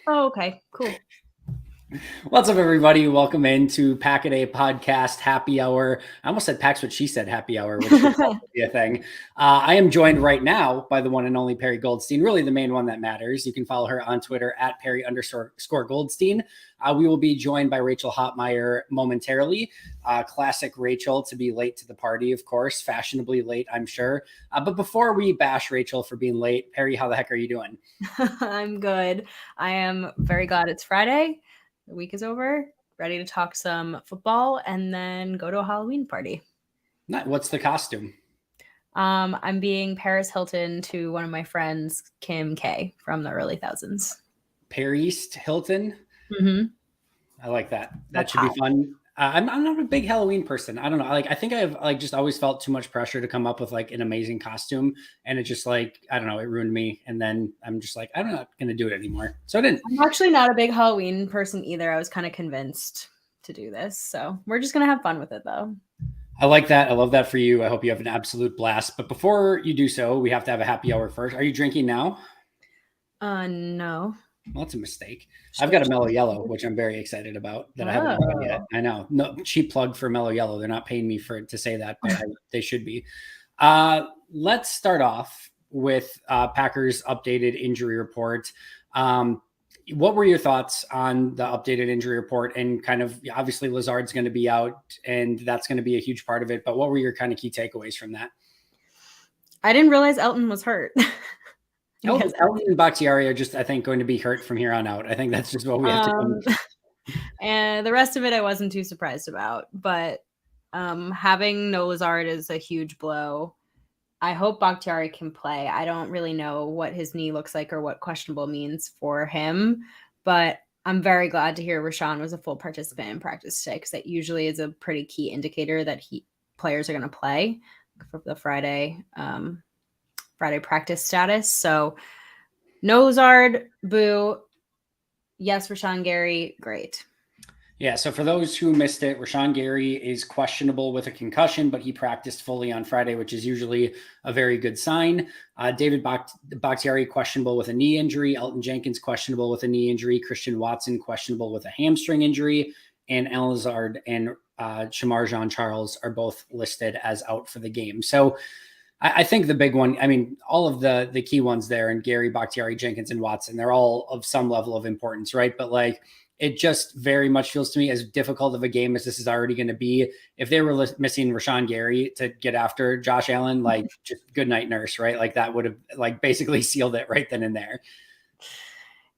Oh, okay, cool. What's up, everybody? Welcome into Pack a Day Podcast Happy Hour. I almost said Pack's what she said happy hour, which could also be a thing. I am joined right now by the one and only Perri Goldstein, really the main one that matters. You can follow her on Twitter at Perri_score Goldstein. We will be joined by Rachel Hopmayer momentarily. Classic Rachel to be late to the party, of course, fashionably late, I'm sure. But before we bash Rachel for being late, Perri, how the heck are you doing? I'm good. I am very glad it's Friday. The week is over. Ready to talk some football and then go to a Halloween party. What's the costume? I'm being Paris Hilton to one of my friends, Kim K from the early thousands. Paris Hilton? Mm-hmm. I like that. That That's should be hot. fun. I'm not a big Halloween person. I don't know. I think I've just always felt too much pressure to come up with an amazing costume, and it just I don't know, it ruined me. And then I'm just I'm not gonna do it anymore. So I didn't. I'm actually not a big Halloween person either. I was kind of convinced to do this, so we're just gonna have fun with it though. I like that. I love that for you. I hope you have an absolute blast. But before you do so, we have to have a happy hour first. Are you drinking now? No. Well, that's a mistake. I've got a mellow yellow, which I'm very excited about that I haven't had yet. I know. No cheap plug for mellow yellow. They're not paying me to say that, but they should be. Let's start off with Packers updated injury report. What were your thoughts on the updated injury report? And kind of obviously Lazard's going to be out, and that's going to be a huge part of it. But what were your kind of key takeaways from that? I didn't realize Elton was hurt. Elton and Bakhtiari are just, I think, going to be hurt from here on out. I think that's just what we have to come. And the rest of it I wasn't too surprised about. But having no Lazard is a huge blow. I hope Bakhtiari can play. I don't really know what his knee looks like or what questionable means for him. But I'm very glad to hear Rashawn was a full participant in practice today, because that usually is a pretty key indicator that players are going to play for the Friday practice status. So no Lazard, boo. Yes, Rashawn Gary, great. Yeah, so for those who missed it, Rashawn Gary is questionable with a concussion, but he practiced fully on Friday, which is usually a very good sign. David Bakhtiari questionable with a knee injury. Elton Jenkins questionable with a knee injury. Christian Watson questionable with a hamstring injury. And Al Lazard and Shamar Jean-Charles are both listed as out for the game. So I think the big one, I mean, all of the key ones there, and Gary, Bakhtiari, Jenkins, and Watson, they're all of some level of importance, right? But it just very much feels to me, as difficult of a game as this is already going to be, if they were missing Rashawn Gary to get after Josh Allen, just good night, nurse, right? That would have basically sealed it right then and there.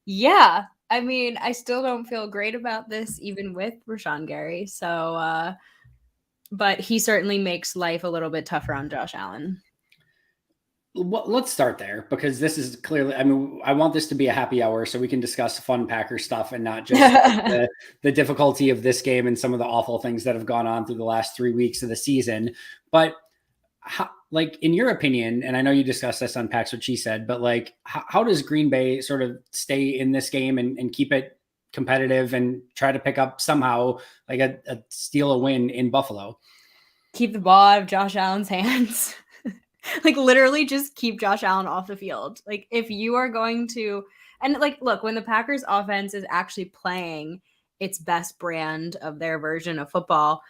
Yeah. I mean, I still don't feel great about this, even with Rashawn Gary. So, but he certainly makes life a little bit tougher on Josh Allen. Well, let's start there, because this is clearly, I mean, I want this to be a happy hour so we can discuss fun Packer stuff and not just the difficulty of this game and some of the awful things that have gone on through the last 3 weeks of the season. But in your opinion, and I know you discussed this on Packs What She Said, but how does Green Bay sort of stay in this game and keep it competitive and try to pick up somehow steal a win in Buffalo? Keep the ball out of Josh Allen's hands. Literally just keep Josh Allen off the field. If you are going to, and look, when the Packers offense is actually playing its best brand of their version of football,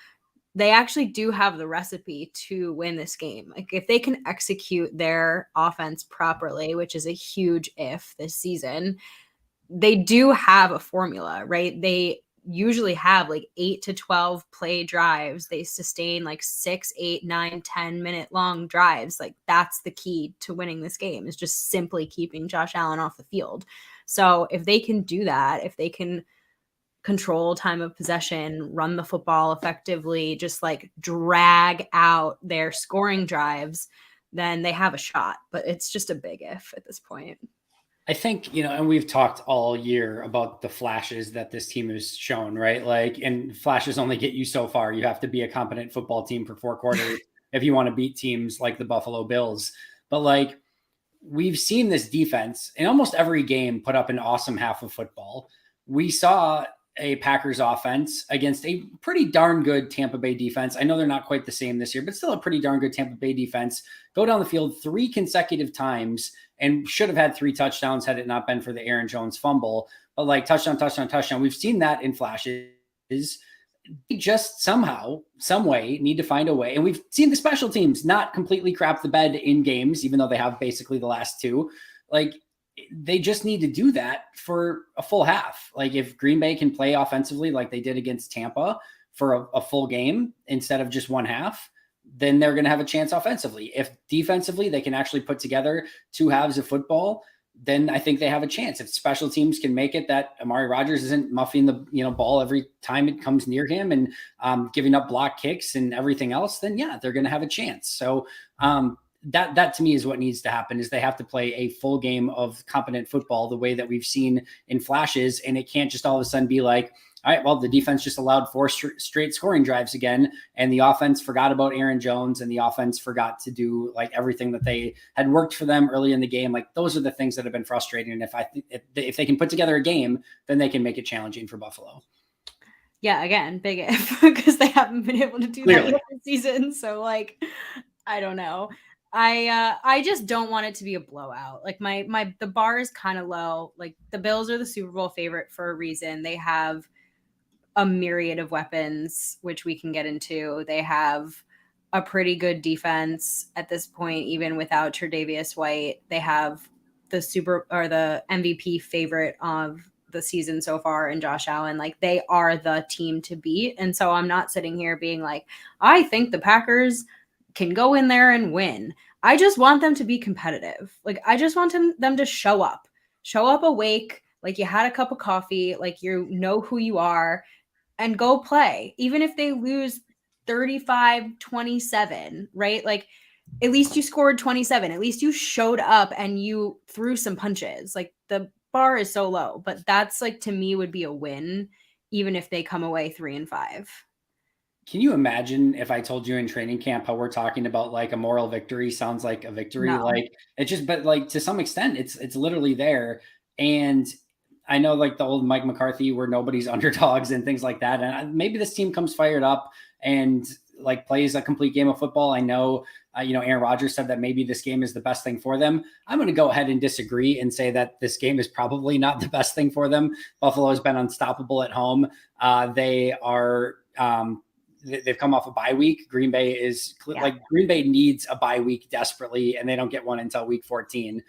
they actually do have the recipe to win this game. If they can execute their offense properly, which is a huge if this season, they do have a formula, right? They usually have 8 to 12 play drives. They sustain 6, 8, 9, 10-minute long drives. That's the key to winning this game, is just simply keeping Josh Allen off the field. So if they can do that, if they can control time of possession, run the football effectively, just drag out their scoring drives, then they have a shot. But it's just a big if at this point. I think, and we've talked all year about the flashes that this team has shown, right? And flashes only get you so far. You have to be a competent football team for 4 quarters if you want to beat teams like the Buffalo Bills. But we've seen this defense in almost every game put up an awesome half of football. We saw a Packers offense against a pretty darn good Tampa Bay defense. I know they're not quite the same this year, but still a pretty darn good Tampa Bay defense. Go down the field 3 consecutive times and should have had 3 touchdowns had it not been for the Aaron Jones fumble. But like touchdown, touchdown, touchdown. We've seen that in flashes. They just somehow, some way need to find a way. And we've seen the special teams not completely crap the bed in games, even though they have basically the last 2. Like, they just need to do that for a full half. Like, if Green Bay can play offensively like they did against Tampa for a full game instead of just one half, then they're going to have a chance offensively. If defensively they can actually put together 2 halves of football, then I think they have a chance. If special teams can make it that Amari Rodgers isn't muffing the ball every time it comes near him and giving up block kicks and everything else, then yeah, they're going to have a chance. So that to me is what needs to happen, is they have to play a full game of competent football the way that we've seen in flashes. And it can't just all of a sudden be like, all right, well, the defense just allowed 4 straight scoring drives again, and the offense forgot about Aaron Jones, and the offense forgot to do like everything that they had worked for them early in the game. Like, those are the things that have been frustrating. And if they can put together a game, then they can make it challenging for Buffalo. Yeah, again, big if, because they haven't been able to do that yet this season. So like, I don't know. I just don't want it to be a blowout. Like the bar is kind of low. Like, the Bills are the Super Bowl favorite for a reason. They have a myriad of weapons, which we can get into. They have a pretty good defense at this point, even without Tre'Davious White. They have the MVP favorite of the season so far in Josh Allen. Like, they are the team to beat. And so I'm not sitting here being like, I think the Packers can go in there and win. I just want them to be competitive. Like, I just want them to show up awake, like you had a cup of coffee, like you know who you are, and go play. Even if they lose 35-27, right? Like, at least you scored 27. At least you showed up and you threw some punches. Like, the bar is so low, but that's like, to me, would be a win, even if they come away 3-5. Can you imagine if I told you in training camp how we're talking about like a moral victory sounds like a victory? No. Like, it just, but like to some extent, it's literally there. And I know like the old Mike McCarthy where nobody's underdogs and things like that. And maybe this team comes fired up and like plays a complete game of football. I know, Aaron Rodgers said that maybe this game is the best thing for them. I'm going to go ahead and disagree and say that this game is probably not the best thing for them. Buffalo has been unstoppable at home. They are, they've come off a bye week. Green Bay is like, Green Bay needs a bye week desperately, and they don't get one until week 14.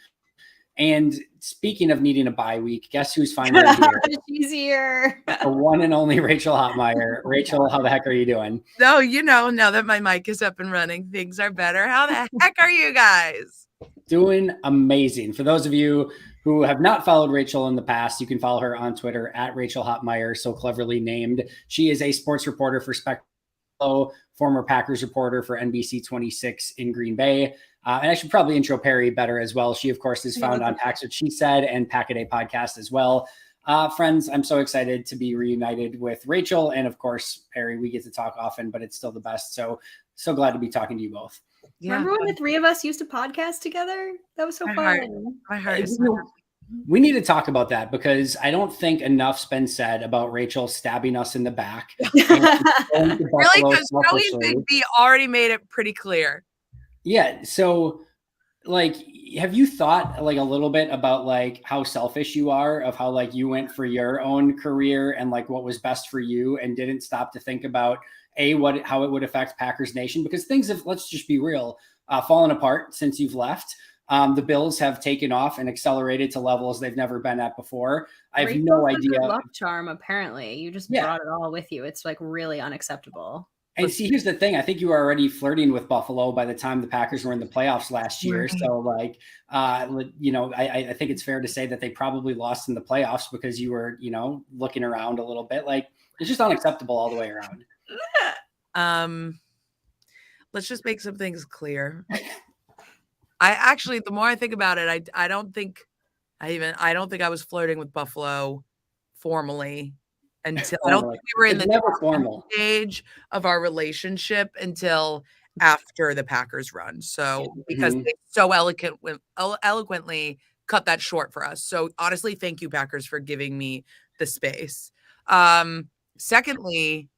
And speaking of needing a bye week, guess who's finally here? She's here. The one and only Rachel Hopmayer. Rachel, how the heck are you doing? No, now that my mic is up and running, things are better. How the heck are you guys? Doing amazing. For those of you who have not followed Rachel in the past, you can follow her on Twitter at Rachel Hopmayer, so cleverly named. She is a sports reporter for Spectrum, former Packers reporter for NBC 26 in Green Bay. And I should probably intro Perri better as well. She, of course, is found on Pack's What She Said and Pack-A-Day podcast as well. Friends, I'm so excited to be reunited with Rachel. And of course, Perri, we get to talk often, but it's still the best. So glad to be talking to you both. Yeah. Remember when the 3 of us used to podcast together? That was so fun. My heart is We need to talk about that, because I don't think enough's been said about Rachel stabbing us in the back. Really? Because Joey Big B already made it pretty clear. Yeah. So, like, have you thought like a little bit about like how selfish you are, of how like you went for your own career and like what was best for you and didn't stop to think about how it would affect Packers Nation? Because things have, let's just be real, fallen apart since you've left. The Bills have taken off and accelerated to levels they've never been at before. I have no idea. Luck charm, apparently. You just brought it all with you. It's like really unacceptable. And see, here's the thing. I think you were already flirting with Buffalo by the time the Packers were in the playoffs last year. Right. So like, I think it's fair to say that they probably lost in the playoffs because you were, looking around a little bit. Like, it's just unacceptable all the way around. Let's just make some things clear. The more I think about it, I don't think I was flirting with Buffalo formally until I don't think we were in the formal stage of our relationship until after the Packers run. So because they so eloquently cut that short for us. So honestly, thank you, Packers, for giving me the space. Secondly,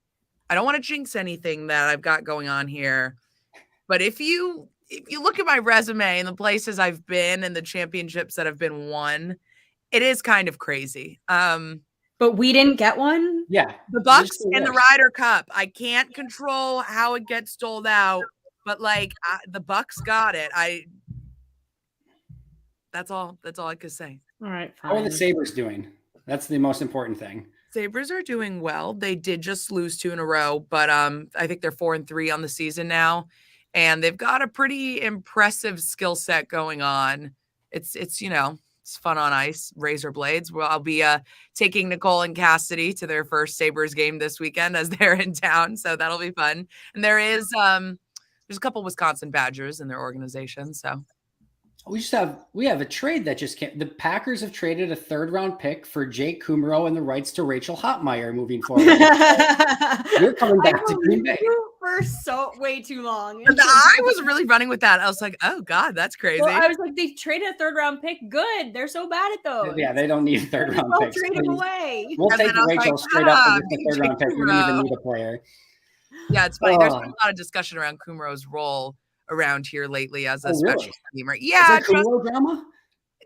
I don't want to jinx anything that I've got going on here, but if you look at my resume and the places I've been and the championships that have been won, it is kind of crazy. But we didn't get one? Yeah. The Bucks and the Ryder Cup. I can't control how it gets doled out, but like the Bucks got it. That's all I could say. All right, fine. How are the Sabres doing? That's the most important thing. Sabres are doing well. They did just lose 2 in a row, but I think they're 4-3 on the season now, and they've got a pretty impressive skill set going on. It's it's fun on ice, razor blades. Well, I'll be taking Nicole and Cassidy to their first Sabres game this weekend as they're in town, so that'll be fun. And there's a couple Wisconsin Badgers in their organization, so. We have a trade that just came. The Packers have traded a 3rd-round pick for Jake Kummerow and the rights to Rachel Hopmayer moving forward. You're coming back to Green Bay for way too long. I was really running with that. I was like, oh God, that's crazy. Well, I was like, they traded a 3rd-round pick. Good. They're so bad at those. Yeah, they don't need 3rd-round picks. Trade them away. We'll take Rachel straight up for the 3rd-round pick. We don't even need a player. Yeah, it's funny. There's been a lot of discussion around Kummerow's role around here lately as a special teamer. Yeah, drama?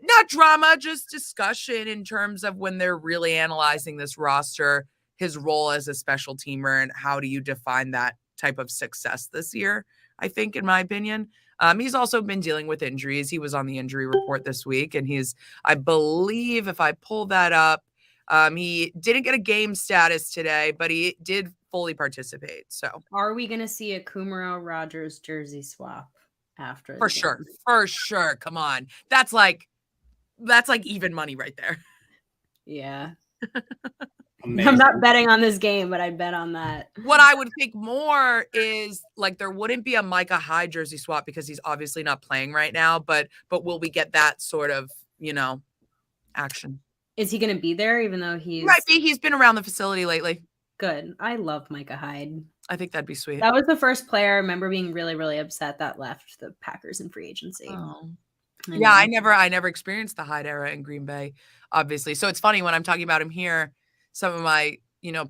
Not drama, just discussion in terms of when they're really analyzing this roster, his role as a special teamer, and how do you define that type of success this year, I think, in my opinion. He's also been dealing with injuries. He was on the injury report this week, and I believe, if I pull that up, he didn't get a game status today, but he did fully participate. So are we going to see a Kummerow Rogers jersey swap after? For sure. Come on. That's like even money right there. Yeah. I'm not betting on this game, but I'd bet on that. What I would think more is like there wouldn't be a Micah Hyde jersey swap because he's obviously not playing right now, but will we get that sort of, action? Is he going to be there even though he's been around the facility lately? Good. I love Micah Hyde. I think that'd be sweet. That was the first player I remember being really, really upset that left the Packers in free agency. Oh. Yeah, I never experienced the Hyde era in Green Bay, obviously. So it's funny when I'm talking about him here, some of my,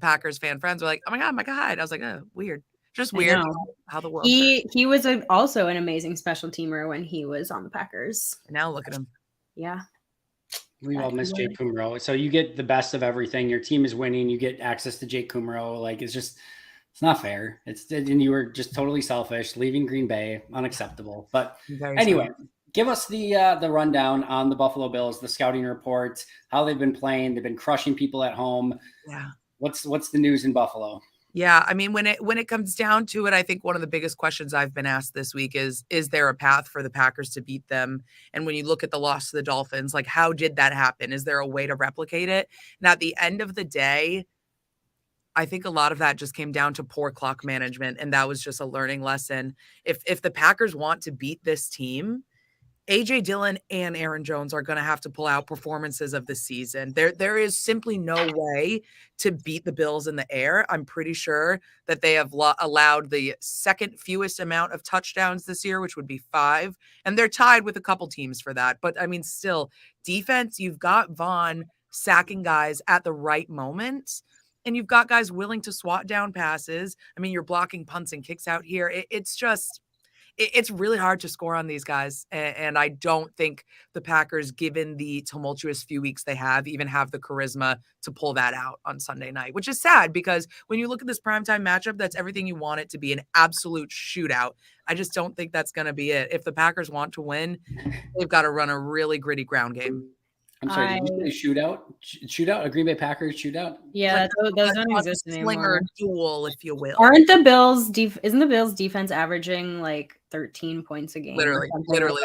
Packers fan friends are like, "Oh my God, Micah Hyde." I was like, "Oh, weird." Just weird how the world. He was also an amazing special teamer when he was on the Packers. Now look at him. Yeah. We all miss Jake Kummerow. So you get the best of everything. Your team is winning. You get access to Jake Kummerow. Like, it's not fair. And you were just totally selfish, leaving Green Bay, unacceptable. But anyway, give us the rundown on the Buffalo Bills, the scouting report, how they've been playing. They've been crushing people at home. Yeah. What's the news in Buffalo? Yeah, I mean, when it comes down to it, I think one of the biggest questions I've been asked this week is there a path for the Packers to beat them? And when you look at the loss to the Dolphins, like, how did that happen? Is there a way to replicate it? And at the end of the day, I think a lot of that just came down to poor clock management, and that was just a learning lesson. If the Packers want to beat this team, AJ Dillon and Aaron Jones are going to have to pull out performances of the season. There is simply no way to beat the Bills in the air. I'm pretty sure that they have allowed the second fewest amount of touchdowns this year, which would be 5. And they're tied with a couple teams for that. But I mean, still, defense, you've got Vaughn sacking guys at the right moments. And you've got guys willing to swat down passes. I mean, you're blocking punts and kicks out here. It's really hard to score on these guys. And I don't think the Packers, given the tumultuous few weeks they have, even have the charisma to pull that out on Sunday night, which is sad because when you look at this primetime matchup, that's everything you want it to be, an absolute shootout. I just don't think that's going to be it. If the Packers want to win, they've got to run a really gritty ground game. I'm sorry, did you say shootout? Shootout? A Green Bay Packers shootout? Yeah, those don't exist anymore. Slinger duel, if you will. Aren't the Bills isn't the Bills defense averaging like 13 points a game? Literally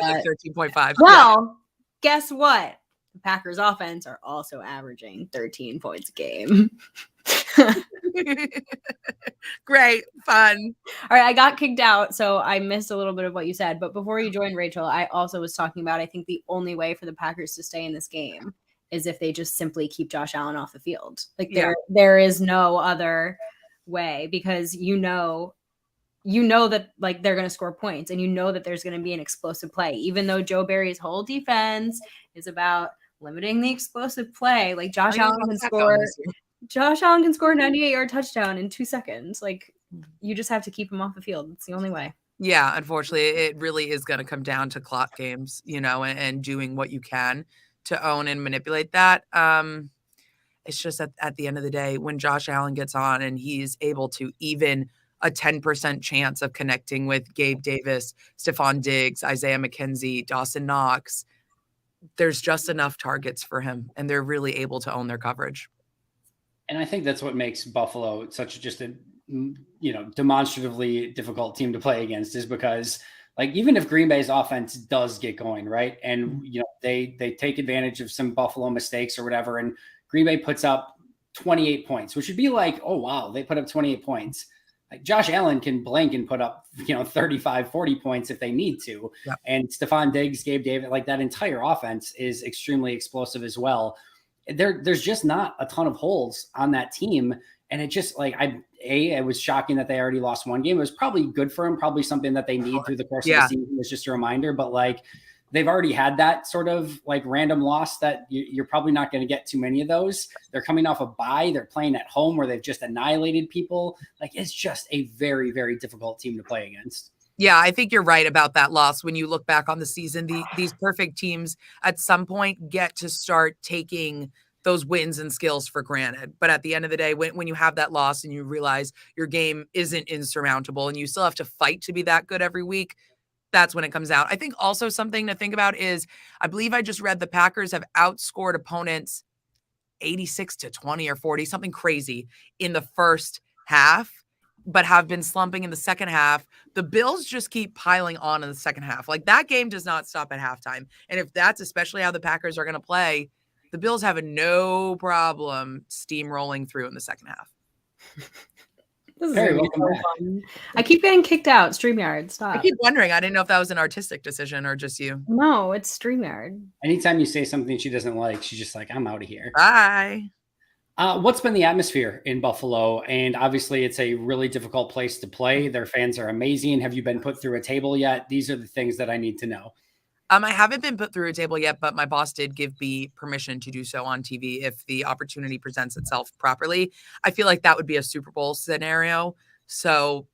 like 13.5. Well, guess what? The Packers offense are also averaging 13 points a game. Great, fun. All right, I got kicked out, so I missed a little bit of what you said. But before you joined, Rachel, I also was talking about, I think the only way for the Packers to stay in this game is if they just simply keep Josh Allen off the field. Like there is no other way, because you you know that like they're going to score points, and you know that there's going to be an explosive play, even though Joe Barry's whole defense is about limiting the explosive play. Like Josh Allen can score 98-yard touchdown in 2 seconds. Like you just have to keep him off the field. It's the only way. Yeah, unfortunately, it really is going to come down to clock games, and doing what you can to own and manipulate that. It's just at the end of the day, when Josh Allen gets on and he's able to even a 10% chance of connecting with Gabe Davis, Stephon Diggs, Isaiah McKenzie, Dawson Knox, there's just enough targets for him, and they're really able to own their coverage. And I think that's what makes Buffalo such just a demonstratively difficult team to play against, is because like even if Green Bay's offense does get going, right, and they take advantage of some Buffalo mistakes or whatever, and Green Bay puts up 28 points, which would be like, oh wow, they put up 28 points. Like Josh Allen can blank and put up 35, 40 points if they need to. Yeah. And Stephon Diggs, Gabe Davis, like that entire offense is extremely explosive as well. There's just not a ton of holes on that team. And it just like, it was shocking that they already lost one game. It was probably good for them, probably something that they need through the course of the season. It's just a reminder, but like they've already had that sort of like random loss that you're probably not going to get too many of those. They're coming off a bye. They're playing at home where they've just annihilated people. Like it's just a very, very difficult team to play against. Yeah, I think you're right about that loss. When you look back on the season, these perfect teams at some point get to start taking those wins and skills for granted. But at the end of the day, when you have that loss and you realize your game isn't insurmountable and you still have to fight to be that good every week, that's when it comes out. I think also something to think about is, I believe I just read the Packers have outscored opponents 86-20 or 40, something crazy in the first half, but have been slumping in the second half. The Bills just keep piling on in the second half. Like that game does not stop at halftime. And if that's especially how the Packers are going to play, the Bills have no problem steamrolling through in the second half. This is Perri, so fun. I keep getting kicked out. StreamYard, stop. I keep wondering. I didn't know if that was an artistic decision or just you. No, it's StreamYard. Anytime you say something she doesn't like, she's just like, I'm out of here. Bye. What's been the atmosphere in Buffalo? And obviously it's a really difficult place to play. Their fans are amazing. Have you been put through a table yet? These are the things that I need to know. I haven't been put through a table yet, but my boss did give me permission to do so on TV if the opportunity presents itself properly. I feel like that would be a Super Bowl scenario. So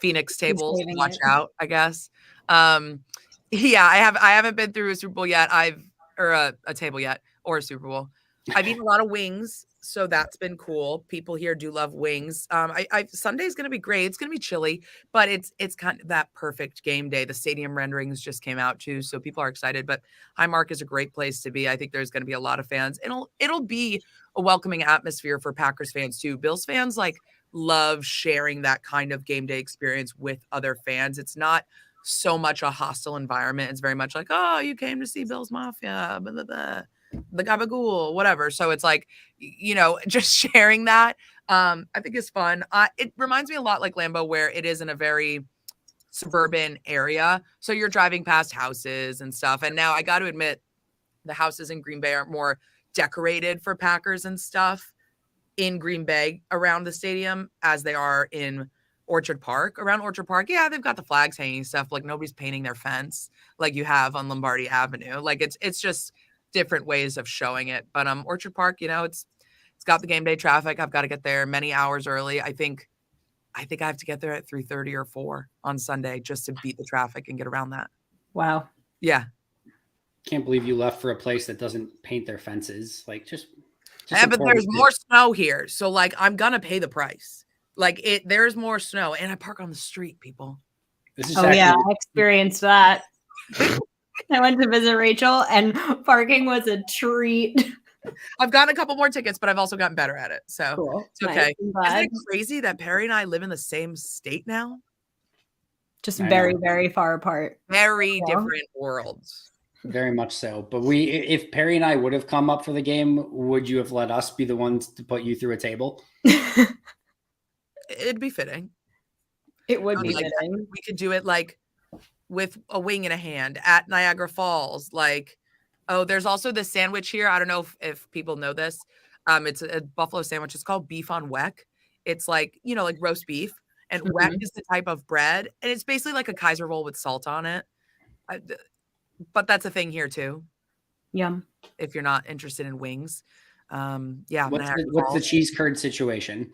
Phoenix tables, watch out, I guess. Yeah, I haven't been through a Super Bowl yet. A table yet, or a Super Bowl. I've eaten a lot of wings, so that's been cool. People here do love wings. Sunday's going to be great. It's going to be chilly, but it's kind of that perfect game day. The stadium renderings just came out too, so people are excited. But Highmark is a great place to be. I think there's going to be a lot of fans. It'll be a welcoming atmosphere for Packers fans too. Bills fans love sharing that kind of game day experience with other fans. It's not so much a hostile environment. It's very much like, oh, you came to see Bills Mafia, blah, blah, blah. The gabagool, whatever. So it's like, just sharing that, I think is fun. It reminds me a lot like Lambeau, where it is in a very suburban area. So you're driving past houses and stuff. And now I got to admit, the houses in Green Bay are more decorated for Packers and stuff in Green Bay around the stadium as they are in Orchard Park. Around Orchard Park, yeah, they've got the flags hanging stuff. Like nobody's painting their fence like you have on Lombardi Avenue. Like it's just different ways of showing it. But Orchard Park, it's got the game day traffic. I've got to get there many hours early. I think I have to get there at 3:30 or 4 on Sunday just to beat the traffic and get around that. Wow. Yeah. Can't believe you left for a place that doesn't paint their fences. Like just yeah, but there's more snow here. So I'm gonna pay the price. There's more snow, and I park on the street, people. Yeah, I experienced that. I went to visit Rachel, and parking was a treat. I've gotten a couple more tickets, but I've also gotten better at it. So cool. It's okay. Nice. Isn't it crazy that Perri and I live in the same state now? Just very, very far apart. Very different worlds. Very much so. But if Perri and I would have come up for the game, would you have let us be the ones to put you through a table? It'd be fitting. It would be fitting. We could do it with a wing in a hand at Niagara Falls. There's also this sandwich here. I don't know if people know this. It's a buffalo sandwich. It's called beef on weck. It's like roast beef, And weck is the type of bread. And it's basically like a Kaiser roll with salt on it. But that's a thing here too. Yum. If you're not interested in wings. Yeah. What's the cheese curd situation?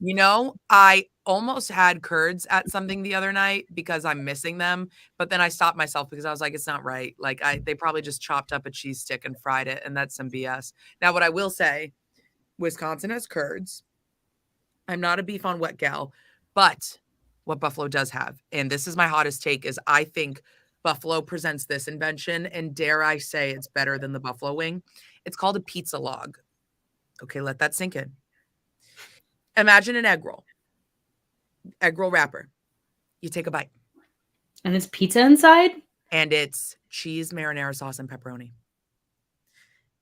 You know, I almost had curds at something the other night because I'm missing them, but then I stopped myself because I was like, it's not right. Like they probably just chopped up a cheese stick and fried it, and that's some BS. Now, what I will say, Wisconsin has curds. I'm not a beef on wet gal, but what Buffalo does have, and this is my hottest take, is I think Buffalo presents this invention, and dare I say it's better than the buffalo wing. It's called a pizza log. Okay, let that sink in. Imagine an egg roll wrapper. You take a bite. And it's pizza inside? And it's cheese, marinara sauce, and pepperoni.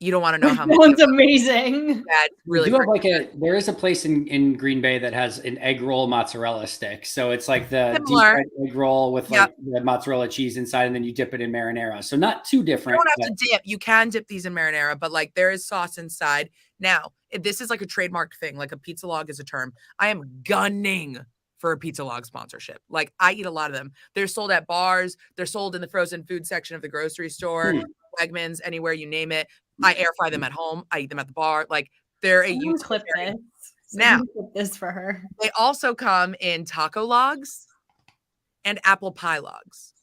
You don't want to know how much. That's amazing. That's really there is a place in Green Bay that has an egg roll mozzarella stick. So it's like the deep fried egg roll with like the mozzarella cheese inside, and then you dip it in marinara. So not too different. You don't have to dip. You can dip these in marinara, but like there is sauce inside. Now, this is like a trademarked thing. Like a pizza log is a term. I am gunning for a pizza log sponsorship. Like I eat a lot of them. They're sold at bars. They're sold in the frozen food section of the grocery store, Wegmans, anywhere you name it. I air fry them at home. I eat them at the bar. Like they're a huge clip this. Now, clip this for her. They also come in taco logs and apple pie logs.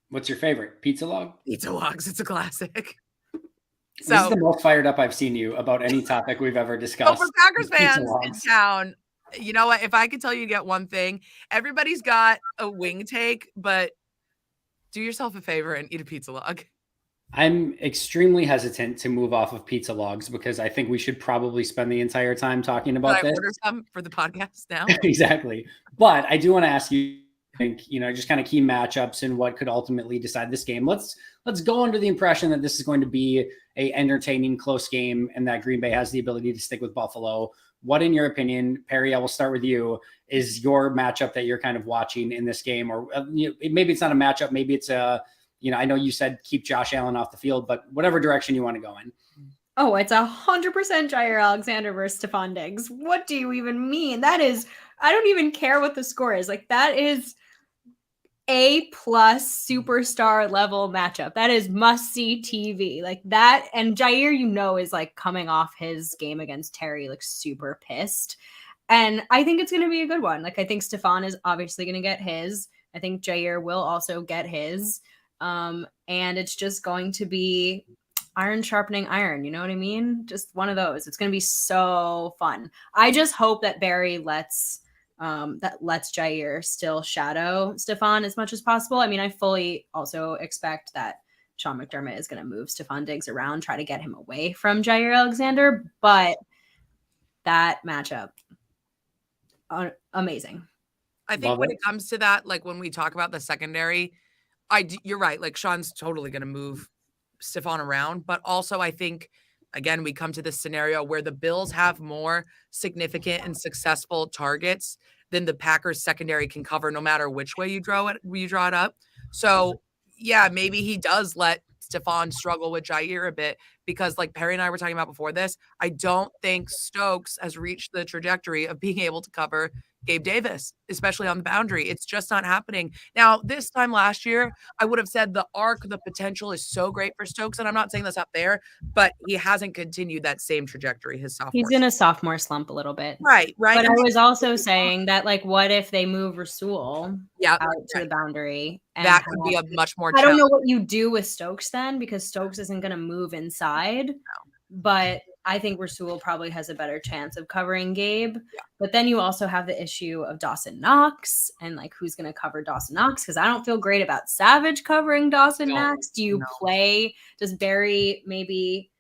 What's your favorite? Pizza log? Pizza logs. It's a classic. So, this is the most fired up I've seen you about any topic we've ever discussed. So for Packers fans in town, you know what? If I could tell you to get one thing, everybody's got a wing take, but do yourself a favor and eat a pizza log. I'm extremely hesitant to move off of pizza logs because I think we should probably spend the entire time talking about this. Order some for the podcast now. Exactly. But I do want to ask you, just kind of key matchups and what could ultimately decide this game. Let's go under the impression that this is going to be a entertaining, close game and that Green Bay has the ability to stick with Buffalo. What, in your opinion, Perri, I will start with you, is your matchup that you're kind of watching in this game? Or maybe it's not a matchup. Maybe it's I know you said keep Josh Allen off the field, but whatever direction you want to go in. Oh, it's 100% Jair Alexander versus Stephon Diggs. What do you even mean? That is, I don't even care what the score is. Like that is A+ superstar level matchup. That is must-see TV. Like that, and Jair, is like coming off his game against Terry, like super pissed. And I think it's going to be a good one. Like I think Stephon is obviously going to get his. I think Jair will also get his. And it's just going to be iron sharpening iron. You know what I mean? Just one of those. It's going to be so fun. I just hope that Barry lets Jair still shadow Stephon as much as possible. I mean, I fully also expect that Sean McDermott is going to move Stephon Diggs around, try to get him away from Jair Alexander. But that matchup, amazing. I think when it comes to that, like when we talk about the secondary, you're right. Like Sean's totally going to move Stephon around, but also I think, again, we come to this scenario where the Bills have more significant and successful targets than the Packers secondary can cover, no matter which way you draw it up. So yeah, maybe he does let Stephon struggle with Jair a bit because, like Perri and I were talking about before this, I don't think Stokes has reached the trajectory of being able to cover Gabe Davis, especially on the boundary. It's just not happening. Now, this time last year, I would have said the potential is so great for Stokes, and I'm not saying that's up there, but he hasn't continued that same trajectory his sophomore. He's in a sophomore slump a little bit. Right. But I was also saying that, like, what if they move Rasul out to the boundary? And that could be a much more I don't know what you do with Stokes then, because Stokes isn't going to move inside. No. But I think Rasul probably has a better chance of covering Gabe. Yeah. But then you also have the issue of Dawson Knox and like who's going to cover Dawson Knox, because I don't feel great about Savage covering Dawson Knox. Does Barry maybe,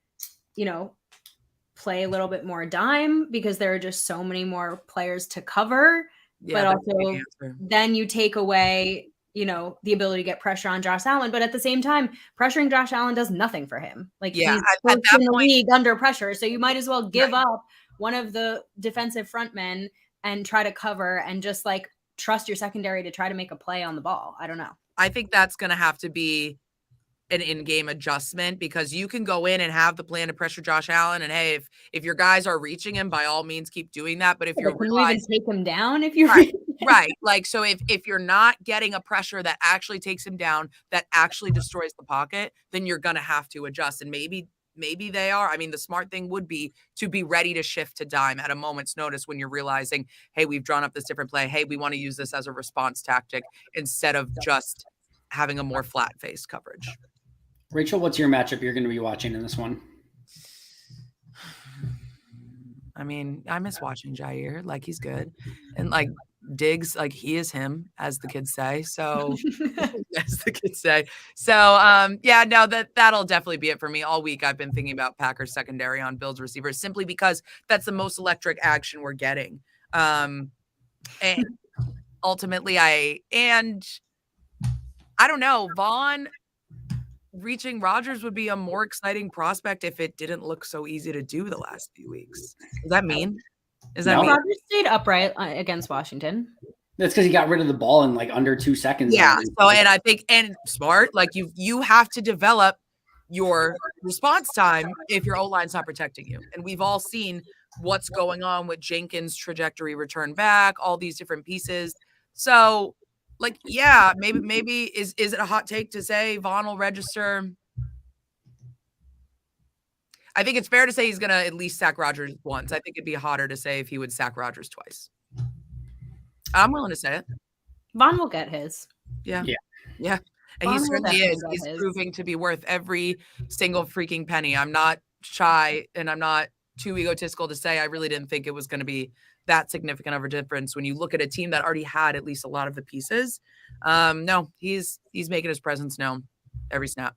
play a little bit more dime because there are just so many more players to cover? Yeah, but also then you take away the ability to get pressure on Josh Allen. But at the same time, pressuring Josh Allen does nothing for him. Like he's in the league under pressure. So you might as well give up one of the defensive frontmen and try to cover and just like trust your secondary to try to make a play on the ball. I don't know. I think that's going to have to be an in-game adjustment, because you can go in and have the plan to pressure Josh Allen. And hey, if your guys are reaching him, by all means, keep doing that. But if you're can you even take him down if you're right. Like, so if you're not getting a pressure that actually takes him down, that actually destroys the pocket, then you're going to have to adjust. And maybe they are. I mean, the smart thing would be to be ready to shift to dime at a moment's notice when you're realizing, hey, we've drawn up this different play. Hey, we want to use this as a response tactic instead of just having a more flat-faced coverage. Rachel, what's your matchup you're going to be watching in this one? I mean, I miss watching Jair. Like, he's good. And like Diggs, like he is him, as the kids say. So yeah, no, that'll definitely be it for me. All week I've been thinking about Packers secondary on Bills receivers, simply because that's the most electric action we're getting. And ultimately I don't know, Vaughn reaching Rodgers would be a more exciting prospect if it didn't look so easy to do the last few weeks. Does that mean? Rodgers stayed upright against Washington? That's because he got rid of the ball in like under 2 seconds. Yeah. So, and I think, and smart, like you have to develop your response time if your O-line's not protecting you. And we've all seen what's going on with Jenkins' trajectory return back, all these different pieces. So, like, yeah, maybe is it a hot take to say Vaughn will register? I think it's fair to say he's going to at least sack Rodgers once. I think it'd be hotter to say if he would sack Rodgers twice. I'm willing to say it. Vaughn will get his. Yeah. And he certainly is. He's proving to be worth every single freaking penny. I'm not shy and I'm not too egotistical to say I really didn't think it was going to be that significant of a difference when you look at a team that already had at least a lot of the pieces. No, he's making his presence known every snap.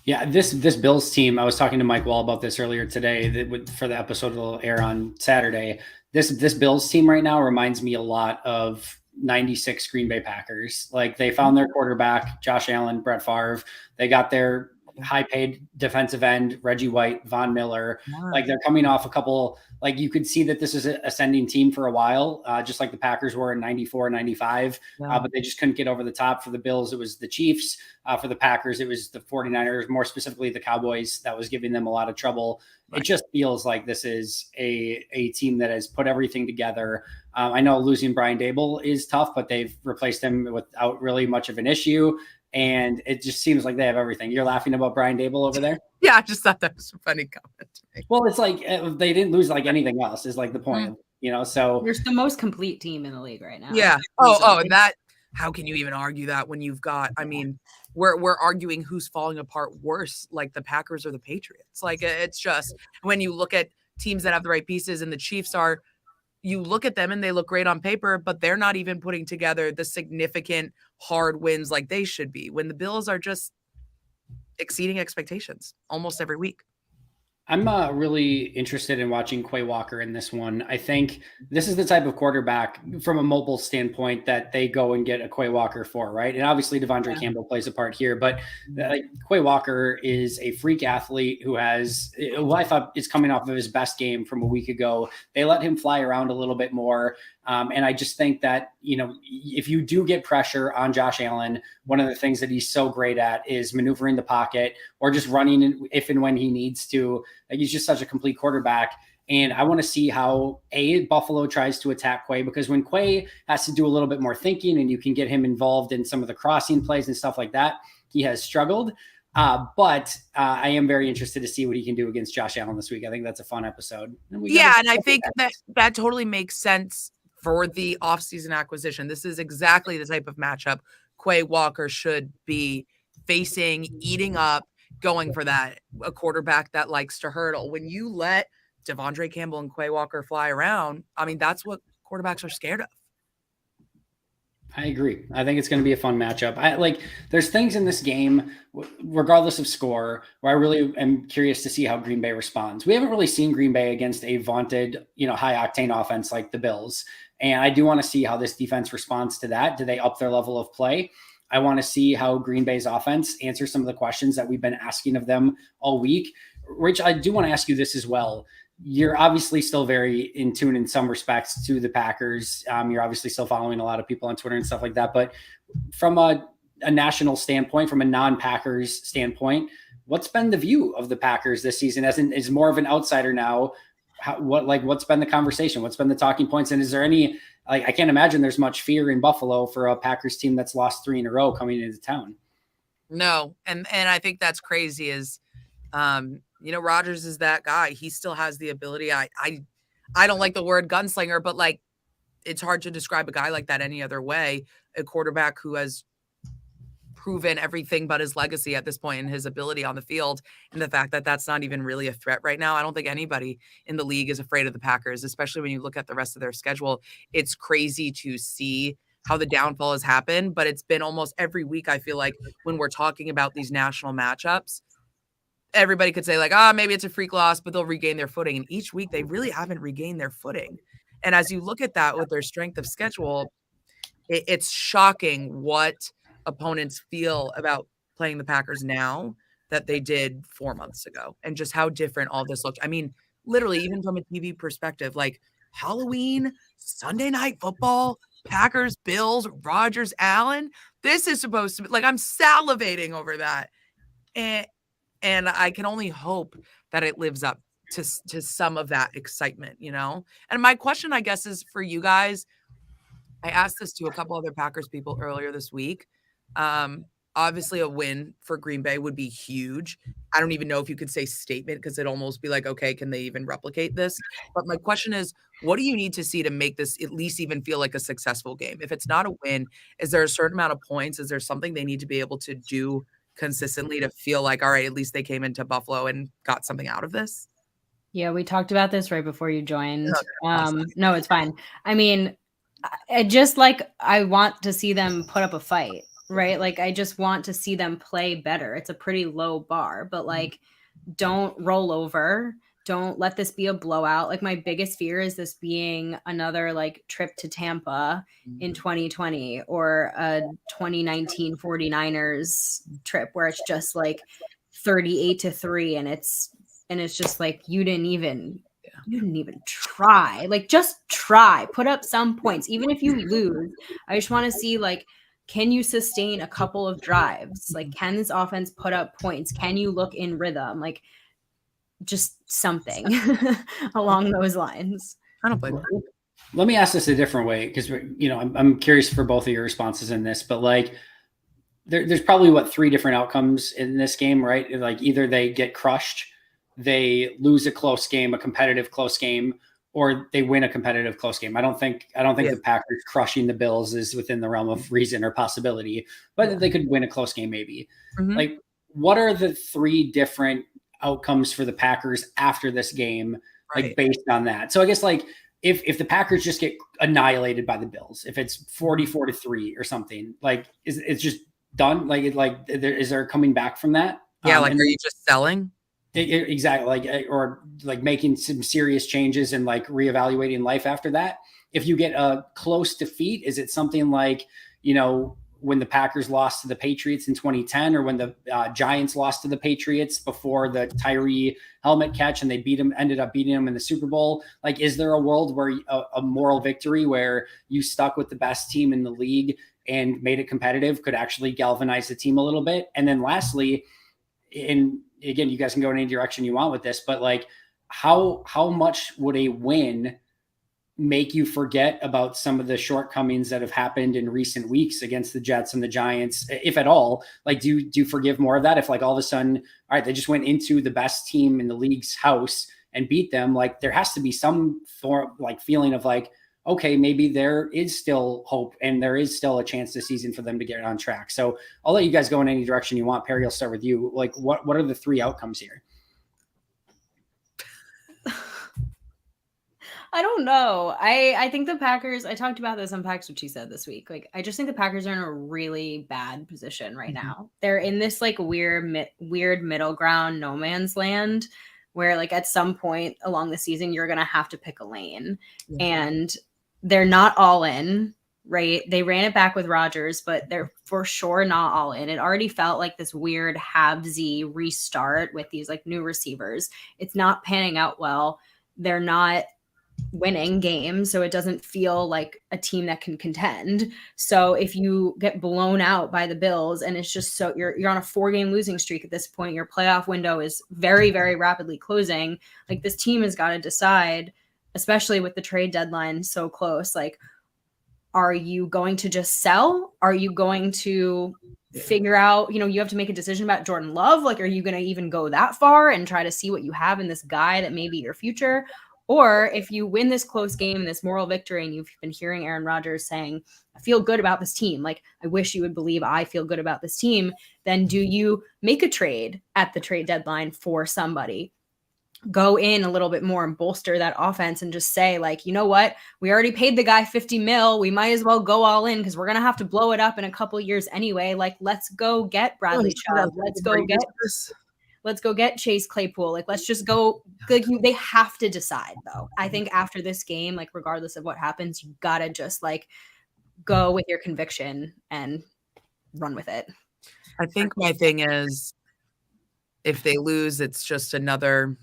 Yeah, this Bills team, I was talking to Mike Wall about this earlier today for the episode that'll air on Saturday. This Bills team right now reminds me a lot of 96 Green Bay Packers. Like, they found their quarterback, Josh Allen, Brett Favre. They got their high-paid defensive end, Reggie White, Von Miller. Like, they're coming off a couple, like, you could see that this is an ascending team for a while, just like the Packers were in 94, 95, but they just couldn't get over the top. For the Bills, it was the Chiefs. For the Packers, it was the 49ers, more specifically the Cowboys, that was giving them a lot of trouble. Right. It just feels like this is a team that has put everything together. I know losing Brian Daboll is tough, but they've replaced him without really much of an issue. And it just seems like they have everything. You're laughing about Brian Daboll over there? Yeah, I just thought that was a funny comment to make. Well, it's like they didn't lose like anything else is like the point, so. There's the most complete team in the league right now. Yeah. And that, how can you even argue that when you've got, I mean, we're arguing who's falling apart worse, like the Packers or the Patriots. Like, it's just, when you look at teams that have the right pieces, and the Chiefs are, you look at them and they look great on paper, but they're not even putting together the significant hard wins like they should be, when the Bills are just exceeding expectations almost every week. I'm really interested in watching Quay Walker in this one. I think this is the type of quarterback from a mobile standpoint that they go and get a Quay Walker for, right? And obviously Devondre Campbell plays a part here, but Quay Walker is a freak athlete who I thought is coming off of his best game from a week ago. They let him fly around a little bit more. And I just think that, if you do get pressure on Josh Allen, one of the things that he's so great at is maneuvering the pocket or just running if and when he needs to. Like, he's just such a complete quarterback. And I want to see how Buffalo tries to attack Quay, because when Quay has to do a little bit more thinking and you can get him involved in some of the crossing plays and stuff like that, he has struggled. But I am very interested to see what he can do against Josh Allen this week. I think that's a fun episode. And I think that totally makes sense for the offseason acquisition. This is exactly the type of matchup Quay Walker should be facing, eating up, going for that, a quarterback that likes to hurdle. When you let Devondre Campbell and Quay Walker fly around, I mean, that's what quarterbacks are scared of. I agree. I think it's going to be a fun matchup. There's things in this game, regardless of score, where I really am curious to see how Green Bay responds. We haven't really seen Green Bay against a vaunted, high octane offense like the Bills. And I do want to see how this defense responds to that. Do they up their level of play? I want to see how Green Bay's offense answers some of the questions that we've been asking of them all week. Rich, I do want to ask you this as well. You're obviously still very in tune in some respects to the Packers. You're obviously still following a lot of people on Twitter and stuff like that. But from a a national standpoint, from a non-Packers standpoint, what's been the view of the Packers this season as more of an outsider now? What's been the conversation? What's been the talking points? And is there any, like, I can't imagine there's much fear in Buffalo for a Packers team that's lost 3 in a row coming into town. No. And I think that's crazy is, Rodgers is that guy. He still has the ability. I don't like the word gunslinger, but like, it's hard to describe a guy like that any other way. A quarterback who has proven everything but his legacy at this point and his ability on the field, and the fact that that's not even really a threat right now. I don't think anybody in the league is afraid of the Packers, especially when you look at the rest of their schedule. It's crazy to see how the downfall has happened, but it's been almost every week. I feel like when we're talking about these national matchups, everybody could say like, maybe it's a freak loss, but they'll regain their footing. And each week they really haven't regained their footing. And as you look at that with their strength of schedule, it's shocking what opponents feel about playing the Packers now that they did 4 months ago, and just how different all this looked. I mean, literally, even from a TV perspective, like Halloween, Sunday Night Football, Packers, Bills, Rodgers, Allen. This is supposed to be like, I'm salivating over that. And I can only hope that it lives up to some of that excitement, And my question, I guess, is for you guys. I asked this to a couple other Packers people earlier this week. Obviously a win for Green Bay would be huge. I don't even know if you could say statement, because it'd almost be like, okay, can they even replicate this? But my question is, what do you need to see to make this at least even feel like a successful game? If it's not a win, is there a certain amount of points? Is there something they need to be able to do consistently to feel like, all right, at least they came into Buffalo and got something out of this? Yeah, we talked about this right before you joined. No, it's fine. I mean, I want to see them put up a fight, right? Like, I just want to see them play better. It's a pretty low bar, but like, don't roll over. Don't let this be a blowout. Like, my biggest fear is this being another like trip to Tampa in 2020 or a 2019 49ers trip where it's just like 38-3 and it's just like you didn't even try. Like, just try. Put up some points. Even if you lose, I just want to see, like, can you sustain a couple of drives? Like, can this offense put up points? Can you look in rhythm? Like, just something along those lines. I don't blame you. Let me ask this a different way, because I'm curious for both of your responses in this, but like there's probably 3 different outcomes in this game, right? Like, either they get crushed, they lose a close game, a competitive close game, or they win a competitive close game. I don't think the Packers crushing the Bills is within the realm of reason or possibility, but they could win a close game maybe. Mm-hmm. Like, what are the 3 different outcomes for the Packers after this game, like based on that? So I guess like if the Packers just get annihilated by the Bills, if it's 44-3 or something, like it's just done. Is there coming back from that? Yeah. Are you just selling? Exactly. Or making some serious changes and like reevaluating life after that. If you get a close defeat, is it something like, when the Packers lost to the Patriots in 2010, or when the Giants lost to the Patriots before the Tyree helmet catch and they ended up beating them in the Super Bowl? Like, is there a world where a moral victory where you stuck with the best team in the league and made it competitive could actually galvanize the team a little bit? And then lastly, again, you guys can go in any direction you want with this, but like, how much would a win make you forget about some of the shortcomings that have happened in recent weeks against the Jets and the Giants, if at all? Like, do you forgive more of that if, like, all of a sudden, all right, they just went into the best team in the league's house and beat them? Like, there has to be some feeling of like, okay, maybe there is still hope and there is still a chance this season for them to get on track. So I'll let you guys go in any direction you want. Perri, I'll start with you. Like, what are the 3 outcomes here? I don't know. I think the Packers, I talked about this on Packs What She Said this week. Like, I just think the Packers are in a really bad position right now. They're in this like weird middle ground, no man's land, where like at some point along the season, you're going to have to pick a lane. And they're not all in, right? They ran it back with Rodgers, but they're for sure not all in. It already felt like this weird halvesy restart with these like new receivers. It's not panning out well. They're not winning games, so it doesn't feel like a team that can contend. So if you get blown out by the Bills and it's just so you're on a 4-game losing streak at this point, your playoff window is very, very rapidly closing. Like, this team has got to decide, especially with the trade deadline so close, like, are you going to just sell? Are you going to figure out, you have to make a decision about Jordan Love. Like, are you going to even go that far and try to see what you have in this guy that may be your future? Or if you win this close game, this moral victory, and you've been hearing Aaron Rodgers saying, I feel good about this team. Like, I wish you would believe I feel good about this team. Then do you make a trade at the trade deadline for somebody? Go in a little bit more and bolster that offense and just say, like, you know what? We already paid the guy $50 million. We might as well go all in because we're going to have to blow it up in a couple years anyway. Like, let's go get Bradley Chubb. Let's go get Chase Claypool. Like, let's just go. Like, they have to decide, though. I think after this game, like, regardless of what happens, you got to just, like, go with your conviction and run with it. I think my thing is, if they lose, it's just another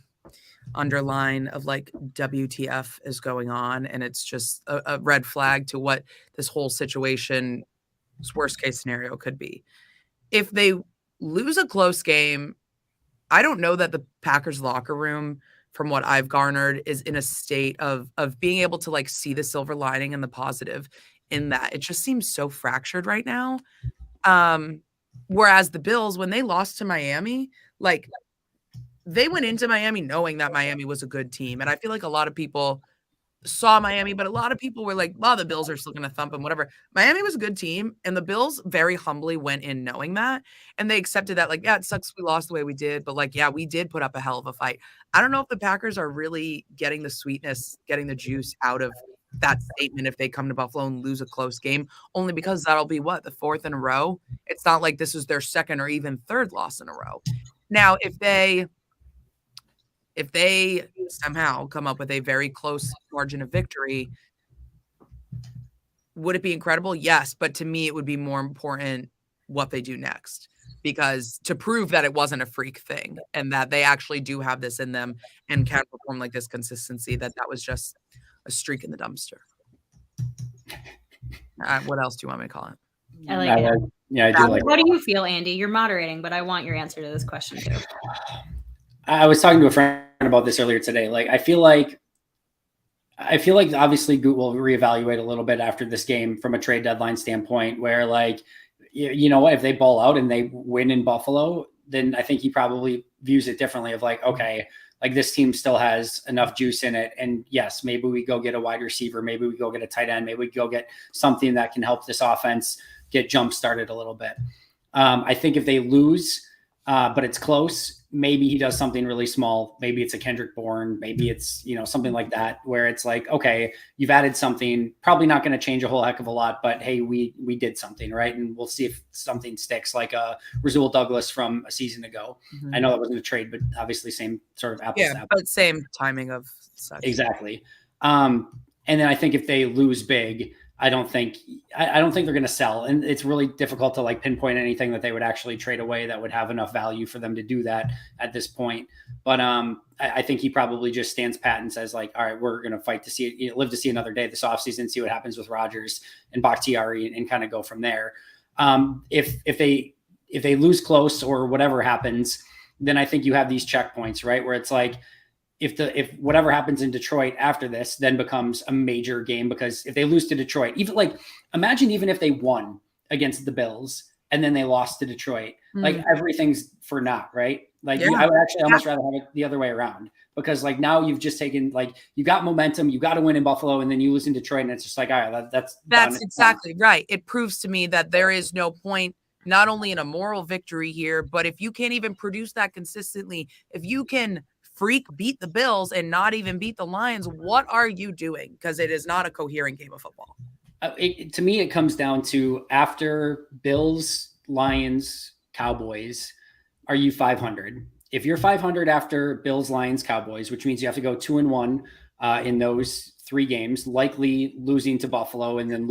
underline of, like, WTF is going on. And it's just a red flag to what this whole situation's worst case scenario could be. If they lose a close game, I don't know that the Packers locker room, from what I've garnered, is in a state of being able to, like, see the silver lining and the positive in that. It just seems so fractured right now. Whereas the Bills, when they lost to Miami, like, they went into Miami knowing that Miami was a good team. And I feel like a lot of people saw Miami, but a lot of people were like, well, the Bills are still going to thump them, whatever. Miami was a good team, and the Bills very humbly went in knowing that, and they accepted that, like, yeah, it sucks we lost the way we did, but, like, yeah, we did put up a hell of a fight. I don't know if the Packers are really getting the sweetness, getting the juice out of that statement if they come to Buffalo and lose a close game, only because that'll be the 4th in a row. It's not like this is their 2nd or even 3rd loss in a row. Now, if they somehow come up with a very close margin of victory, would it be incredible? Yes. But to me, it would be more important what they do next, because to prove that it wasn't a freak thing and that they actually do have this in them and can perform like this consistency, that was just a streak in the dumpster. What else do you want me to call it? I like it. Yeah, I do like How do you feel, Andy? You're moderating, but I want your answer to this question too. I was talking to a friend about this earlier today. Like, I feel like obviously Goot will reevaluate a little bit after this game from a trade deadline standpoint, where, like, you know what, if they ball out and they win in Buffalo, then I think he probably views it differently of, like, okay, like, this team still has enough juice in it. And yes, maybe we go get a wide receiver. Maybe we go get a tight end. Maybe we go get something that can help this offense get jump started a little bit. I think if they lose, but it's close, maybe he does something really small. Maybe it's a Kendrick Bourne. Maybe it's, something like that, where it's like, okay, you've added something, probably not going to change a whole heck of a lot, but hey, we did something, right? And we'll see if something sticks, like Rasul Douglas from a season ago. Mm-hmm. I know that wasn't a trade, but obviously same sort of apples to apples. But same timing of such. Exactly. And then I think if they lose big, I don't think they're going to sell, and it's really difficult to, like, pinpoint anything that they would actually trade away that would have enough value for them to do that at this point. But I think he probably just stands pat and says, like, all right, we're going to fight to see live to see another day this offseason, see what happens with Rodgers and Bakhtiari, and kind of go from there. If they lose close or whatever happens, then I think you have these checkpoints, right, where it's like, if whatever happens in Detroit after this then becomes a major game, because if they lose to Detroit, imagine if they won against the Bills and then they lost to Detroit, like, everything's for naught, right? Like, I would actually almost rather have it the other way around, because, like, now you've just taken, like, you got momentum, you got to win in Buffalo, and then you lose in Detroit, and it's just like, all right, that's exactly right. It proves to me that there is no point, not only in a moral victory here, but if you can't even produce that consistently, if you can freak beat the Bills and not even beat the Lions, what are you doing? Because it is not a coherent game of football. To me, it comes down to, after Bills, Lions, Cowboys, are you 500? If you're 500 after Bills, Lions, Cowboys, which means you have to go 2-1 in those 3 games, likely losing to Buffalo and then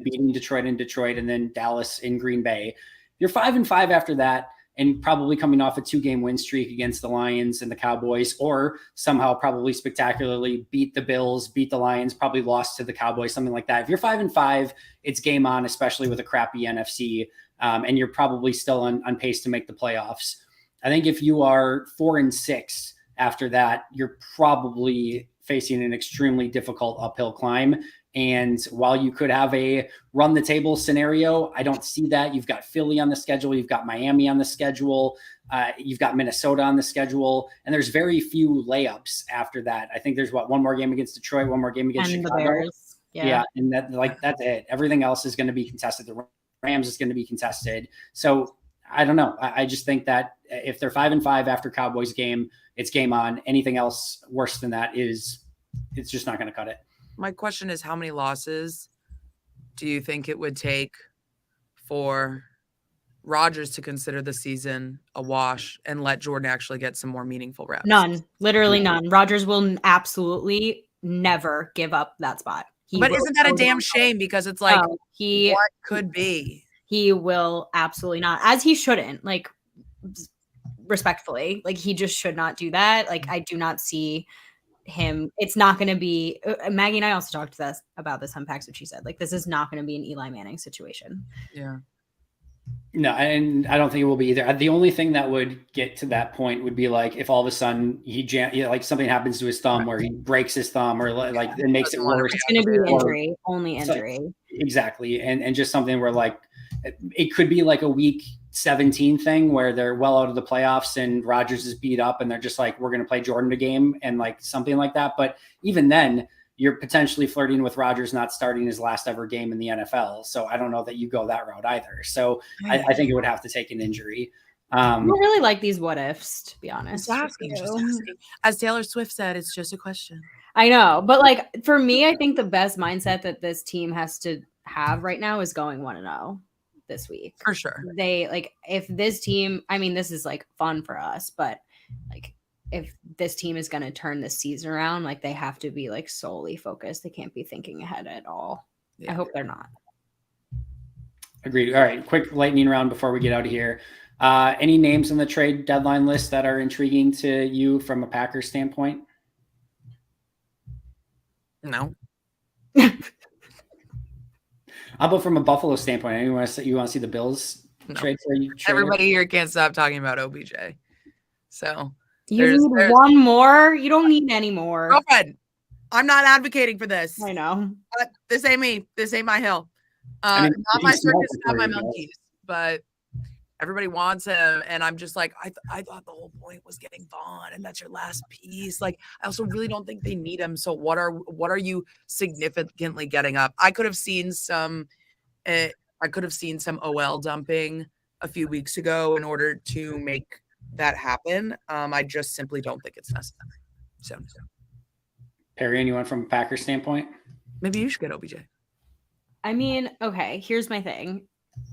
beating Detroit in Detroit and then Dallas in Green Bay. You're 5-5 after that. and probably coming off a 2-game win streak against the Lions and the Cowboys, or somehow probably spectacularly beat the Bills, beat the Lions, probably lost to the Cowboys, something like that. If you're 5-5, it's game on, especially with a crappy NFC, and you're probably still on pace to make the playoffs. I think if you are 4-6 after that, you're probably facing an extremely difficult uphill climb. And while you could have a run the table scenario, I don't see that. You've got Philly on the schedule. You've got Miami on the schedule. You've got Minnesota on the schedule. And there's very few layups after that. I think there's one more game against Detroit, one more game against And Chicago. the Bears. Yeah. And that's it. Everything else is going to be contested. The Rams is going to be contested. So I don't know. I just think that if they're 5-5 after Cowboys game, it's game on. Anything else worse than that it's just not going to cut it. My question is, how many losses do you think it would take for Rodgers to consider the season a wash and let Jordan actually get some more meaningful reps? None. Literally none. Rodgers will absolutely never give up that spot. But isn't that a damn shame? Because it's like, what could be? He will absolutely not, as he shouldn't, like, respectfully, like, he just should not do that. Like, I do not see him. It's not going to be, Maggie and I also talked about this on Packs, what she said. Like, this is not going to be an Eli Manning situation. Yeah. No, and I don't think it will be either. The only thing that would get to that point would be like if all of a sudden like something happens to his thumb where he breaks his thumb or like it makes it worse. It's going to be injury, only injury. Exactly. And just something where like it could be like a week 17 thing where they're well out of the playoffs and Rodgers is beat up and they're just like, we're going to play Jordan a game and like something like that. But even then, you're potentially flirting with Rodgers not starting his last ever game in the NFL. So I don't know that you go that route either. So I think it would have to take an injury. I don't really like these what ifs, to be honest. Just asking. As Taylor Swift said, it's just a question. I know. But like for me, I think the best mindset that this team has to have right now is going 1-0 this week. For sure. They like if this team, I mean, this is like fun for us, but like if this team is going to turn this season around, like they have to be like solely focused. They can't be thinking ahead at all. Yeah. I hope they're not. Agreed. All right. Quick lightning round before we get out of here. Any names on the trade deadline list that are intriguing to you from a Packers standpoint? No. How about from a Buffalo standpoint? You want to see the Bills trade? Everybody here can't stop talking about OBJ. So you need one more. You don't need any more. Girlfriend, I'm not advocating for this. I know. But this ain't me. This ain't my hill. Not my circus, not my monkeys. But everybody wants him, and I'm just like, I thought the whole point was getting Vaughn, and that's your last piece. Like, I also really don't think they need him. So what are you significantly getting up? I could have seen some OL dumping a few weeks ago in order to make that happen. I just simply don't think it's necessary. So, Perri, anyone from a Packers standpoint? Maybe you should get OBJ. I mean, okay, here's my thing.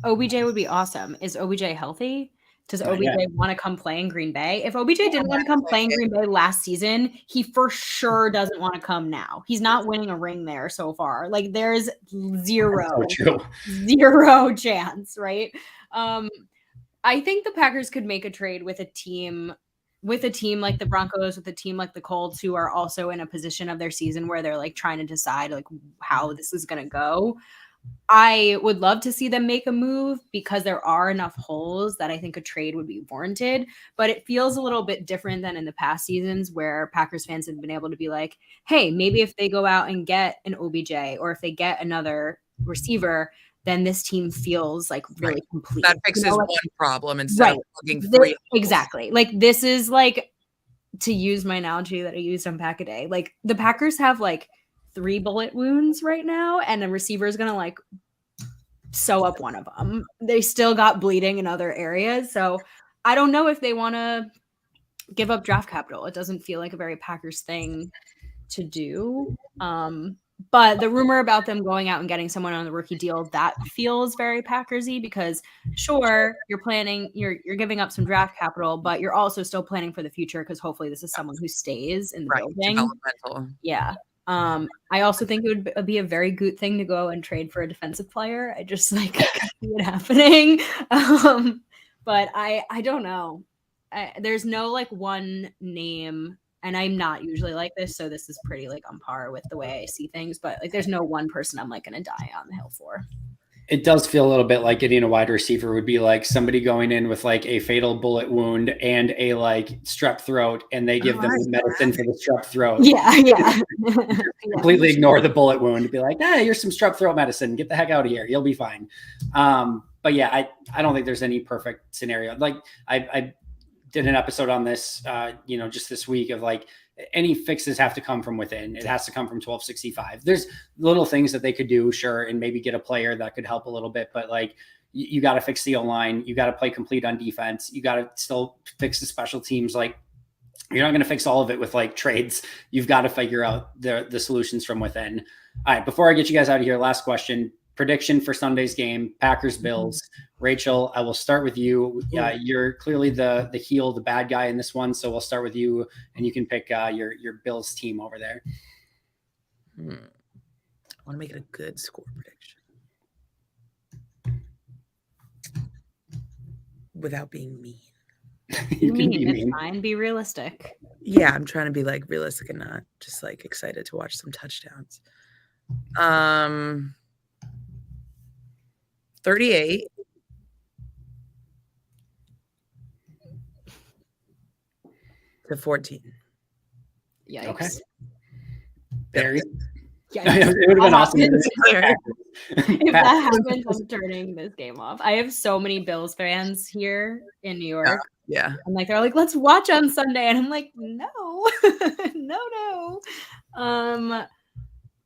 OBJ would be awesome. Is OBJ healthy? Does OBJ want to come play in Green Bay? If OBJ didn't want to come play in Green Bay last season, he for sure doesn't want to come now. He's not winning a ring there so far. Like there's zero chance, right? I think the Packers could make a trade with a team like the Broncos, with a team like the Colts, who are also in a position of their season where they're like trying to decide like how this is going to go. I would love to see them make a move because there are enough holes that I think a trade would be warranted, but it feels a little bit different than in the past seasons where Packers fans have been able to be like, hey, maybe if they go out and get an OBJ or if they get another receiver, then this team feels like really complete. That fixes one problem instead of plugging three. Exactly. Like this is like, to use my analogy that I used on Pack a Day, like the Packers have like 3 bullet wounds right now, and a receiver is gonna like sew up one of them. They still got bleeding in other areas, so I don't know if they want to give up draft capital. It doesn't feel like a very Packers thing to do. But the rumor about them going out and getting someone on the rookie deal, that feels very Packersy because sure, you're giving up some draft capital, but you're also still planning for the future because hopefully this is someone who stays in the building. Developmental. Yeah. I also think it would be a very good thing to go and trade for a defensive player. I just like see it happening. But I don't know. There's no like one name, and I'm not usually like this, so this is pretty like on par with the way I see things. But like, there's no one person I'm like gonna die on the hill for. It does feel a little bit like getting a wide receiver would be like somebody going in with like a fatal bullet wound and a like strep throat, and they give them medicine for the strep throat. Yeah. Completely ignore the bullet wound. Be like, here's some strep throat medicine. Get the heck out of here. You'll be fine. But yeah, I don't think there's any perfect scenario. Like I did an episode on this, just this week of like, any fixes have to come from within. It has to come from 1265. There's little things that they could do, sure, and maybe get a player that could help a little bit, but like you got to fix the O-line. You got to play complete on defense. You got to still fix the special teams. Like, you're not going to fix all of it with like trades. You've got to figure out the solutions from within. All right, before I get you guys out of here, last question. Prediction for Sunday's game, Packers-Bills. Rachel, I will start with you. You're clearly the heel, the bad guy in this one, so we'll start with you, and you can pick your Bills team over there. I want to make it a good score prediction without being mean. You can be mean. Fine. Be realistic. Yeah, I'm trying to be like realistic and not just like excited to watch some touchdowns. 38 to 14. Yikes. Okay. Perri. Yeah, it would have been awesome. If that happens, I'm turning this game off. I have so many Bills fans here in New York. Yeah. I'm like, they're like, let's watch on Sunday. And I'm like, no, no.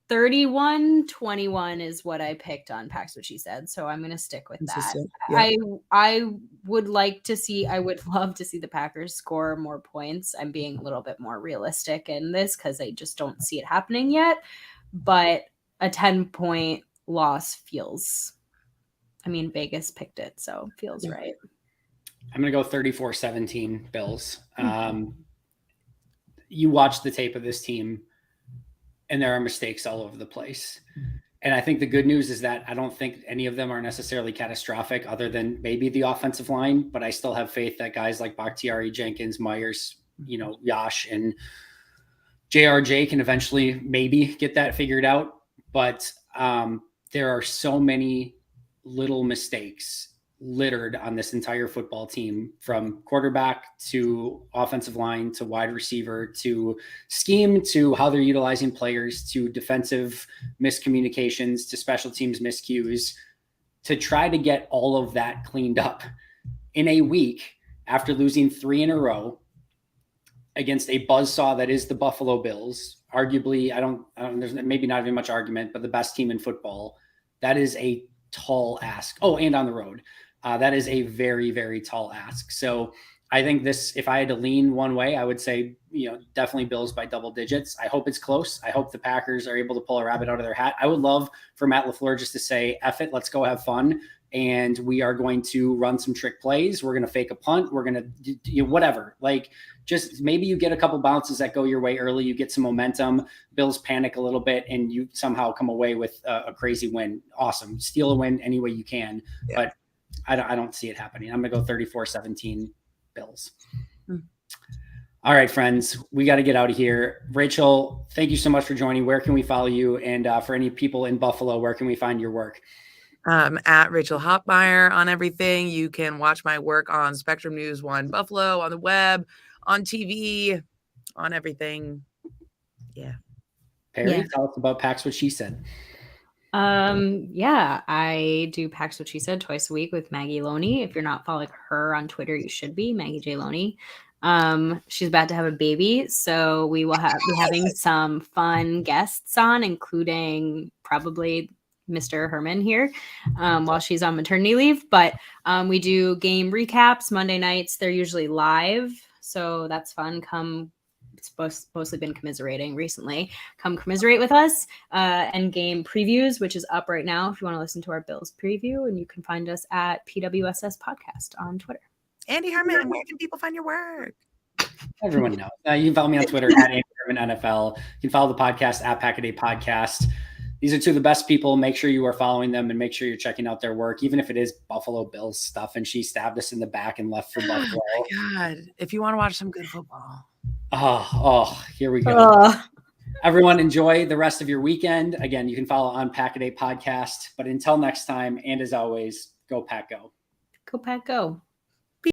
31-21 is what I picked on Pax, what she said. So I'm going to stick with that. Yeah. I would love to see the Packers score more points. I'm being a little bit more realistic in this because I just don't see it happening yet. But a 10-point loss feels, Vegas picked it, so it feels right. I'm going to go 34-17 Bills. You watch the tape of this team, and there are mistakes all over the place. And I think the good news is that I don't think any of them are necessarily catastrophic other than maybe the offensive line, but I still have faith that guys like Bakhtiari, Jenkins, Myers, Yash, and JRJ can eventually maybe get that figured out. But there are so many little mistakes littered on this entire football team, from quarterback to offensive line to wide receiver to scheme to how they're utilizing players to defensive miscommunications to special teams miscues, to try to get all of that cleaned up in a week after losing 3 in a row against a buzzsaw that is the Buffalo Bills. Arguably, there's maybe not even much argument, but the best team in football. That is a tall ask. Oh, and on the road. That is a very, very tall ask. So I think this, if I had to lean one way, I would say, definitely Bills by double digits. I hope it's close. I hope the Packers are able to pull a rabbit out of their hat. I would love for Matt LaFleur just to say, F it, let's go have fun. And we are going to run some trick plays. We're going to fake a punt. We're going to do whatever. Like, just maybe you get a couple bounces that go your way early. You get some momentum. Bills panic a little bit, and you somehow come away with a crazy win. Awesome. Steal a win any way you can. Yeah. But I don't see it happening. I'm going to go 34-17 Bills. All right, friends, we got to get out of here. Rachel, thank you so much for joining. Where can we follow you? And for any people in Buffalo, where can we find your work? At Rachel Hopmayer on everything. You can watch my work on Spectrum News 1 Buffalo, on the web, on TV, on everything. Yeah. Perri, tell us about Pax What She Said. I do Pax What She Said twice a week with Maggie Loney. If you're not following her on Twitter, you should be. Maggie J. Loney. She's about to have a baby, so we will be having some fun guests on, including probably Mr. Herman here while she's on maternity leave. But we do game recaps Monday nights. They're usually live, so that's fun. It's mostly been commiserating recently. Come commiserate with us, and game previews, which is up right now if you want to listen to our Bills preview. And you can find us at PWSS Podcast on Twitter. Andy Herman, where can people find your work? Everyone knows. You can follow me on Twitter at Andy Herman NFL. You can follow the podcast at Pack-A-Day Podcast. these are two of the best people. Make sure you are following them and make sure you're checking out their work, even if it is Buffalo Bills stuff. And she stabbed us in the back and left for Buffalo. Oh my God. If you want to watch some good football. Here we go. Everyone enjoy the rest of your weekend. Again, you can follow on Pack-A-Day Podcast. But until next time, and as always, go Pack Go. Go Pack Go.